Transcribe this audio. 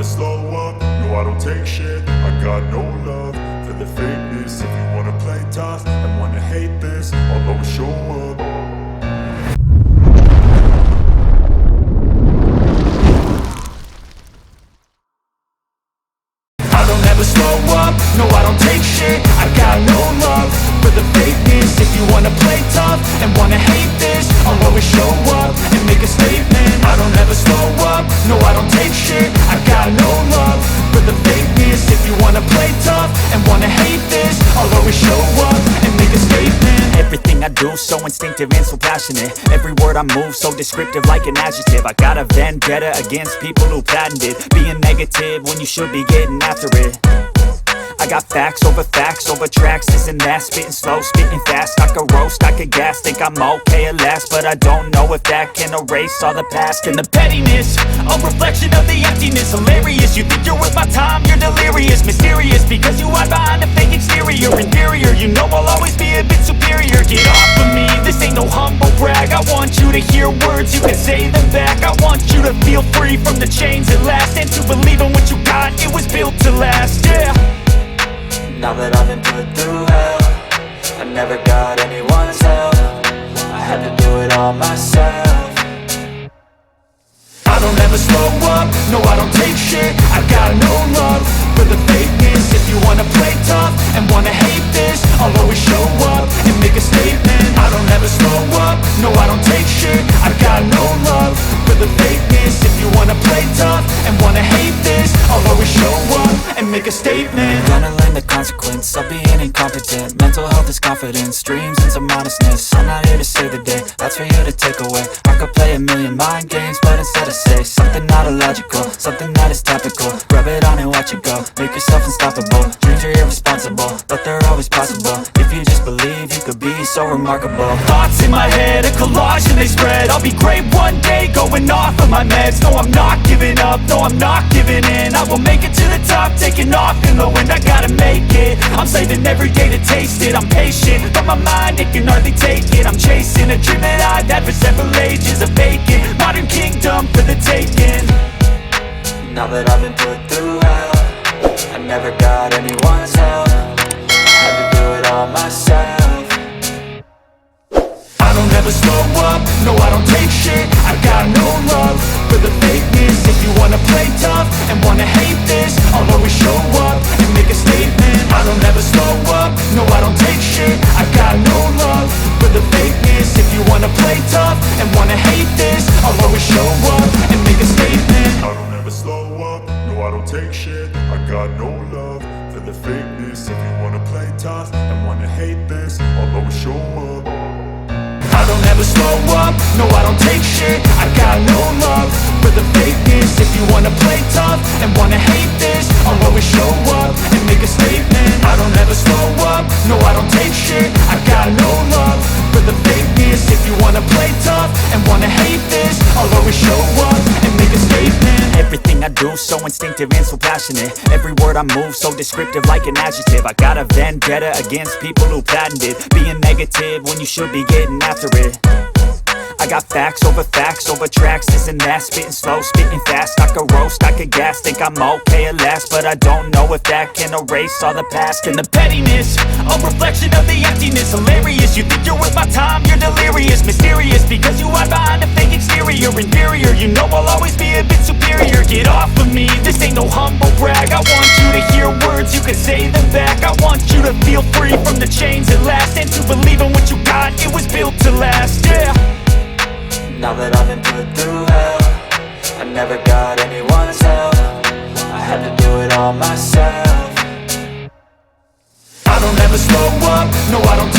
never slow up, no I don't take shit. I got no love for the fakeness. If you wanna play tough and wanna hate this, I'll always show up. I don't ever slow up, no I don't take shit. I got no love for the fakeness. If you wanna play tough and wanna hate this, I'll always show up and make a statement. I don't ever slow up, no I don't take shit. I got no love for the fakeness. If you wanna play tough and wanna hate this, I'll always show up and make a statement. Everything I do so instinctive and so passionate. Every word I move so descriptive like an adjective. I got a vendetta against people who patented being negative when you should be getting after it. I got facts over tracks, this and that. Spitting slow, spitting fast. I could roast, I could gas. Think I'm okay at last, but I don't know if that can erase all the past. And the pettiness, a reflection of the emptiness. Hilarious, you think you're worth my time, you're delirious. Mysterious, because you hide behind a fake exterior. Inferior, you know I'll always be a bit superior. Get off of me, this ain't no humble brag. I want you to hear words, you can say them back. I want you to feel free from the chains at last, and to believe in what you got, it was built to last, yeah. Now that I've been put through hell, I never got anyone's help. I had to do it all myself. I don't ever slow up, no I don't take shit. I got no love for the fakeness. If you wanna play tough and wanna hate this, I'll always show up and make a statement. I don't ever slow up, no I don't take shit. I got no love for the fakeness. If you wanna play tough and wanna hate this, I'll always show up and make a statement. Gonna learn the consequence of being incompetent. Mental health is confidence, dreams and some modestness. I'm not here to save the day, that's for you to take away. I could play a million mind games, but instead I say something not illogical, something that is topical. Rub it on and watch it go, make yourself unstoppable. Dreams are irresponsible, but they're always possible. If you just believe, you could be so remarkable. Thoughts in my head, a collage and they spread. I'll be great one day, going off of my meds. No, I'm not giving up, no, I'm not giving in. I will make it to the top, taking off in the wind. I gotta make it, I'm saving every day to taste it. I'm patient, but my mind, it can hardly take it. I'm chasing a dream that I've had for several ages. A vacant, modern kingdom for the taking. Now that I've been put through hell, I never got anyone's help. I had to do it all myself. I don't ever slow up, no I don't take shit. I got no love for the fakeness. If you wanna play tough and wanna hate this, I'll always show up and make a statement. I don't ever slow up, no I don't take shit. I got no love for the fakeness. If you wanna play tough and wanna hate this, I'll always show up and make a statement. I don't ever slow up, no I don't take shit. I got no love for the fakeness. If you wanna play tough and wanna hate this, I'll always show up. I don't ever slow up, no I don't take shit. I got no love for the fakeness. If you wanna play tough and wanna hate this, I'll always show up and make a statement. I don't ever slow up, no I don't take shit. I got no love for the fakeness. If you wanna play tough and wanna hate this, I'll always show up and make a statement. Everything I do so instinctive and so passionate. Every word I move so descriptive like an adjective. I got a vendetta against people who patented being negative when you should be getting after it. I got facts over tracks, this and that. Spitting slow, spitting fast. I could roast, I could gas. Think I'm okay at last, but I don't know if that can erase all the past. And the pettiness, a reflection of the emptiness. Hilarious, you think you're worth my time, you're delirious. Mysterious, because you hide behind a fake exterior. Inferior, you know I'll always be a bit superior. Get off of me, this ain't no humble brag. I want you to hear words, you can say them back. I want you to feel free from the chains at last, and to believe in what you got, it was built to last, yeah. Now that I've been put through hell, I never got anyone's help. I had to do it all myself. I don't ever slow up, no I don't